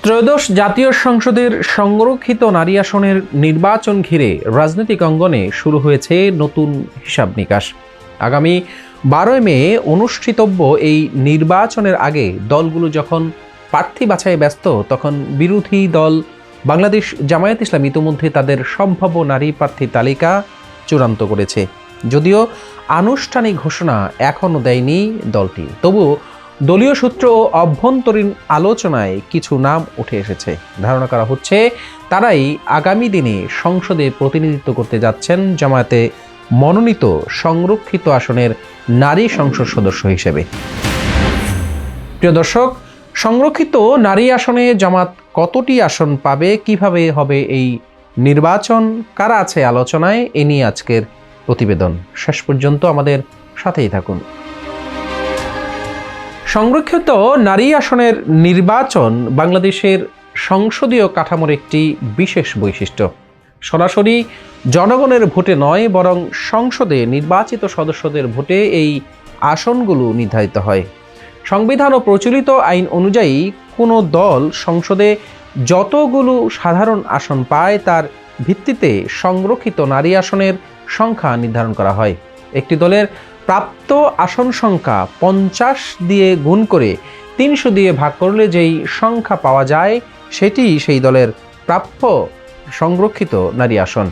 ত্রয়োদশ জাতীয় সংসদের সংরক্ষিত নারী আসনের নির্বাচন ঘিরে রাজনৈতিক অঙ্গনে শুরু হয়েছে নতুন হিসাব নিকাশ। আগামী 12 মে অনুষ্ঠিতব্য এই নির্বাচনের আগে দলগুলো যখন প্রার্থী বাছাইয়ে ব্যস্ত, তখন বিরোধী দল বাংলাদেশ জামায়াত ইসলামী ইতিমধ্যে তাদের সম্ভাব্য নারী প্রার্থী তালিকা চূড়ান্ত করেছে। যদিও আনুষ্ঠানিক ঘোষণা এখনও দেয়নি দলটি, তবুও দলীয় সূত্র ও অভ্যন্তরীণ আলোচনায় কিছু নাম উঠে এসেছে। ধারণা করা হচ্ছে তারাই আগামী দিনে সংসদে প্রতিনিধিত্ব করতে যাচ্ছেন জামায়াতে মনোনীত সংরক্ষিত আসনের নারী সংসদ সদস্য হিসেবে। প্রিয় দর্শক, সংরক্ষিত নারী আসনে জামাত কতটি আসন পাবে, কিভাবে হবে এই নির্বাচন, কারা আছে আলোচনায়, এ নিয়ে আজকের প্রতিবেদন। শেষ পর্যন্ত আমাদের সাথেই থাকুন। সংরক্ষিত নারী আসনের নির্বাচন বাংলাদেশের সংসদীয় কাঠামোর একটি বিশেষ বৈশিষ্ট্য। সরাসরি জনগণের ভোটে নয়, বরং সংসদে নির্বাচিত সদস্যদের ভোটে এই আসনগুলো নির্ধারিত হয়। সংবিধান ও প্রচলিত আইন অনুযায়ী কোনো দল সংসদে যতগুলো সাধারণ আসন পায় তার ভিত্তিতে সংরক্ষিত নারী আসনের সংখ্যা নির্ধারণ করা হয়। একটি দলের প্রাপ্ত আসন সংখ্যা 50 দিয়ে গুণ করে 300 দিয়ে ভাগ করলে যেই সংখ্যা পাওয়া যায় সেটি সেই দলের প্রাপ্য সংরক্ষিত নারী আসন।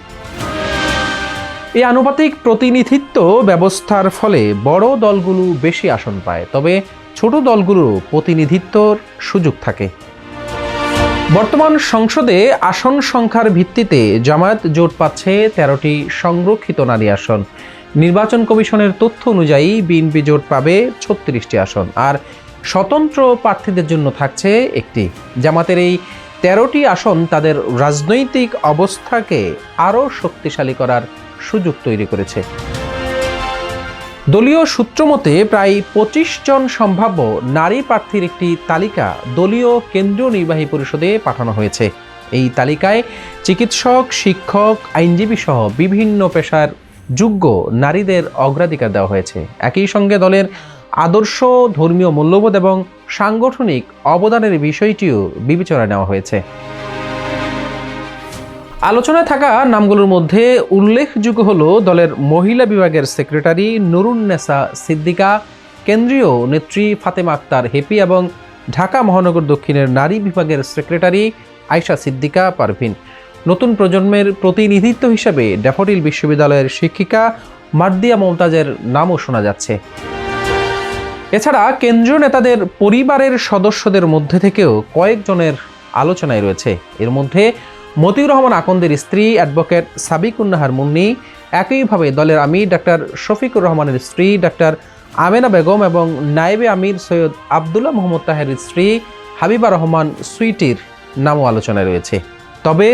এই আনুপাতিক প্রতিনিধিত্ব ব্যবস্থার ফলে বড় দলগুলো বেশি আসন পায়, তবে ছোট দলগুলোর প্রতিনিধিত্বর সুযোগ থাকে। বর্তমান সংসদে আসন সংখ্যার ভিত্তিতে জামায়াত জোট পাচ্ছে 13টি সংরক্ষিত নারী আসন। নির্বাচন কমিশনের তথ্য অনুযায়ী বিএনপি জোট পাবে 36টি আসন, আর স্বতন্ত্র প্রার্থীদের জন্য থাকছে একটি। জামাতের এই 13টি আসন তাদের রাজনৈতিক অবস্থাকে আরও শক্তিশালী করার সুযোগ তৈরি করেছে। দলীয় সূত্রমতে প্রায় 25 জন সম্ভাব্য নারী প্রার্থীর একটি তালিকা দলীয় কেন্দ্রীয় নির্বাহী পরিষদে পাঠানো হয়েছে। এই তালিকায় চিকিৎসক, শিক্ষক, আইনজীবী সহ বিভিন্ন পেশার যোগ্য নারীদের অগ্রাধিকার দেওয়া হয়েছে। একই সঙ্গে দলের আদর্শ, ধর্মীয় মূল্যবোধ এবং সাংগঠনিক অবদানের বিষয়টিও বিবেচনায় নেওয়া হয়েছে। আলোচনায় থাকা নামগুলোর মধ্যে উল্লেখযোগ্য হল দলের মহিলা বিভাগের সেক্রেটারি নুরুন্নেসা সিদ্দিকা, কেন্দ্রীয় নেত্রী ফাতেমা আক্তার হেপি এবং ঢাকা মহানগর দক্ষিণের নারী বিভাগের সেক্রেটারি আয়শা সিদ্দিকা পারভিন। নতুন প্রজন্মের প্রতিনিধিত্ব হিসেবে ড্যাফোডিল বিশ্ববিদ্যালয়ের শিক্ষিকা মার্দিয়া মমতাজের নামও শোনা যাচ্ছে। এছাড়া কেন্দ্রীয় নেতাদের পরিবারের সদস্যদের মধ্যে থেকেও কয়েকজনের আলোচনায় রয়েছে। এর মধ্যে মতিউর রহমান আকন্দের স্ত্রী অ্যাডভোকেট সাবিকুন্নাহার মুন্নি, একইভাবে দলের আমির ডাক্তার শফিকুর রহমানের স্ত্রী ডাক্তার আমেনা বেগম এবং নায়েবে আমির সৈয়দ আবদুল্লাহ মোহাম্মদ তাহের স্ত্রী হাবিবা রহমান সুইটির নামও আলোচনায় রয়েছে। তবে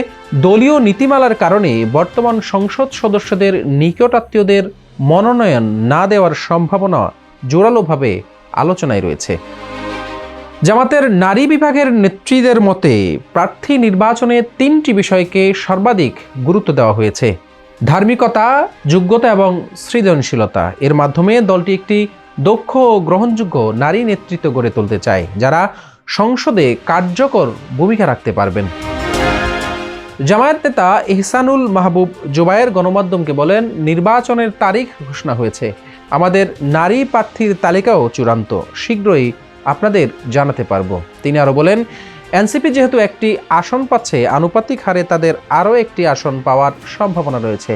দলীয় নীতিমালার কারণে বর্তমান সংসদ সদস্যদের নিকটাত্মীয়দের মনোনয়ন না দেওয়ার সম্ভাবনা জোরালোভাবে আলোচনায় রয়েছে। জামাতের নারী বিভাগের নেত্রীদের মতে প্রার্থী নির্বাচনে 3টি বিষয়কে সর্বাধিক গুরুত্ব দেওয়া হয়েছে: ধার্মিকতা, যোগ্যতা এবং সৃজনশীলতা। এর মাধ্যমে দলটি একটি দক্ষ ও গ্রহণযোগ্য নারী নেতৃত্ব গড়ে তুলতে চায়, যারা সংসদে কার্যকর ভূমিকা রাখতে পারবেন। জামায়াত নেতা ইহসানুল মাহবুব জুবায়ের গণমাধ্যমকে বলেন, নির্বাচনের তারিখ ঘোষণা হয়েছে, আমাদের নারী প্রার্থীর তালিকাও চূড়ান্ত, শীঘ্রই আপনাদের জানাতে পারবো। তিনি আরও বলেন, এনসিপি যেহেতু একটি আসন পাচ্ছে, আনুপাতিক হারে তাদের আরও একটি আসন পাওয়ার সম্ভাবনা রয়েছে,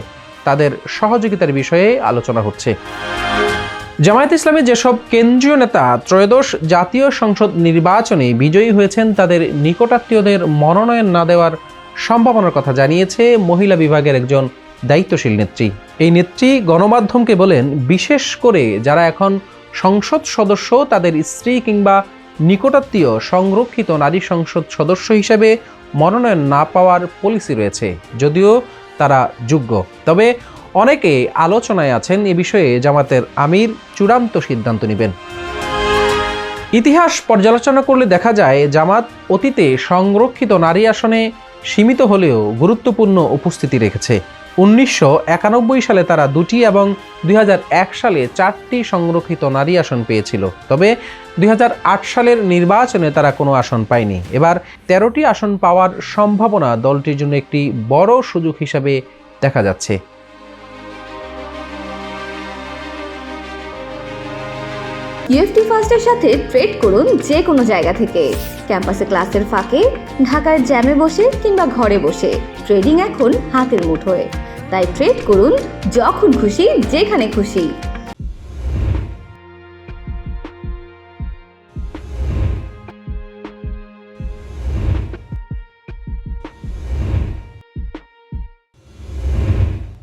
তাদের সহযোগিতার বিষয়ে আলোচনা হচ্ছে। জামায়াত ইসলামের যেসব কেন্দ্রীয় নেতা ত্রয়োদশ জাতীয় সংসদ নির্বাচনে বিজয়ী হয়েছেন, তাদের নিকটাত্মীয়দের মনোনয়ন না দেওয়ার সম্ভাবনার কথা জানিয়েছে মহিলা বিভাগের একজন দায়িত্বশীল নেত্রী। এই নেত্রী গণমাধ্যমকে বলেন, বিশেষ করে যারা এখন সংসদ সদস্য, তাদের স্ত্রী কিংবা নিকটাত্মীয় সংরক্ষিত নারী সংসদ সদস্য হিসেবে মনোনয়ন না পাওয়ার পলিসি রয়েছে, যদিও তারা যোগ্য। তবে অনেকে আলোচনায় আছেন এ বিষয়ে জামাতের আমির চূড়ান্ত সিদ্ধান্ত নেবেন। ইতিহাস পর্যালোচনা করলে দেখা যায়, জামাত অতীতে সংরক্ষিত নারী আসনে সীমিত হলেও গুরুত্বপূর্ণ উপস্থিতি রেখেছে। 1991 সালে তারা 2টি এবং 2001 সালে 4টি সংরক্ষিত নারী আসন পেয়েছিল। তবে 2008 সালের নির্বাচনে তারা কোনো আসন পায়নি। এবার 13টি আসন পাওয়ার সম্ভাবনা দলটির জন্য একটি বড় সুযোগ হিসাবে দেখা যাচ্ছে। ইউএফটি ফার্স্টের সাথে ট্রেড করুন যে কোনো জায়গা থেকে। ক্যাম্পাসে ক্লাসের ফাঁকে, ঢাকার জ্যামে বসে কিংবা ঘরে বসে, ট্রেডিং এখন হাতের মুঠোয়। তাই ট্রেড করুন যখন খুশি, যেখানে খুশি।